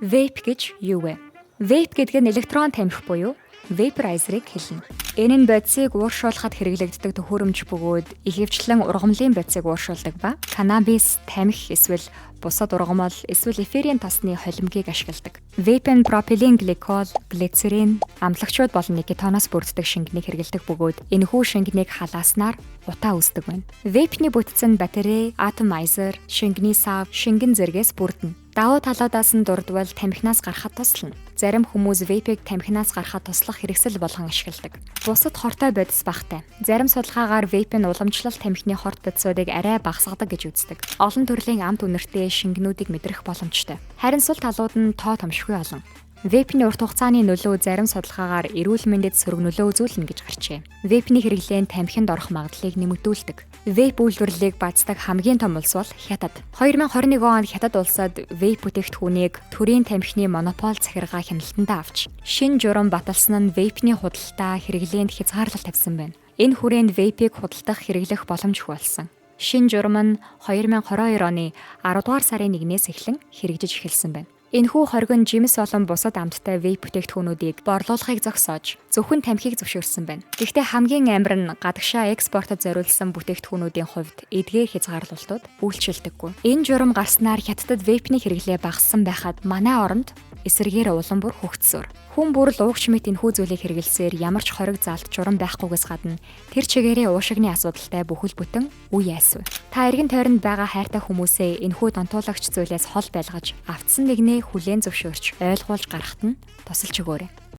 Vape гэж юу вэ? Vape гэдэг нь электрон тамхи буюу vaporizer-ыг хэлнэ. Энэ нь бодисыг ууршуулахад хэрэглэгддэг төхөөрөмж бөгөөд ихэвчлэн ургамлын бодисыг ууршуулдаг ба канабис, тамхи эсвэл бусад ургамал эсвэл эфирийн тосны холимгийг ашигладаг. Vape нь пропилен гликол, глицерин, амлагчууд болон никотиноос бүрддэг шингэнийг хэрэглэдэг бөгөөд энэхүү шингэнийг халааснаар утаа үүсдэг байна. Vape-ний бүтц нь батарей, атомайзер, шингэний сав, шингэн зэргээс бүрдэнэ. Давуу талуудаас нь дурдвал тамхинаас гарахад туслана. Зарим хүмүүс vape-ийг тамхинаас гарахад туслах хэрэгсэл болгон ашигладаг. Бусад хортой бодис багтай. Зарим судалгаагаар vape нь уламжлалт тамхины хорт бодисуудыг арай багасгадаг гэж үздэг. Олон төрлийн амт үнэртэй шингэнүүдийг мэдрэх боломжтой. Харин сул талууд нь тоо томшгүй олон. Vape-ний урт хугацааны нөлөө зарим судалгаагаар эрүүл мэндэд сөрөг нөлөө үзүүлнэ гэж гарчээ. Vape-ний хэрэглээ нь тамхинд орох магадлалыг нэмэгдүүлдэг. Vape үйлдвэрлэлийг бацдаг хамгийн том улс бол Хятад. 2021 онд Хятад улсад vape бүтээгдэхүүнийг төрийн тамхины монопол захиргаа хяналтандаа авч, шинэ журам баталсан нь vape-ний худалдаа хэрэглээнд хязгаарлалт тавьсан байна. Энэ хүрээнд vape-ийг худалдах хэрэглэх боломжгүй болсон. Шинэ журам нь 2022 оны 10 дугаар сарын 1-ээс эхлэн хэрэгжиж эхэлсэн байна. Энэхүү хоригн жимс болон бусад амттай vape бүтээгдэхүүнүүдийг борлуулахыг зогсоож зөвхөн тамхиг зөвшөөрсөн байна. Гэхдээ хамгийн амар нь гадагшаа экспортод зориулсан бүтээгдэхүүнүүдийн хувьд эдгээр хязгаарлалтууд үйлчилдэггүй. Энэ журам гарснаар Хятадд vape-ний хэрэглээ багассан байхад манай оронд эсэргээр улам бүр хөгжсөөр. Хүн бүр л уугч мэт энэхүү зүйлийг хэрэглэсээр ямар ч хориг заалт журам байхгүйгээс гадна тэр чигээрээ уушигны асуудалтай бүхэл бүтэн үе яасв. Та эргэн тойронд байгаа хайртай хүмүүсээ энэхүү донтуулагч зүйлээс хол байлгаж автсан нэгнээ хүлээн зөвшөөрч ойлгуулж гаргахад нь тусалж өгөөрэй.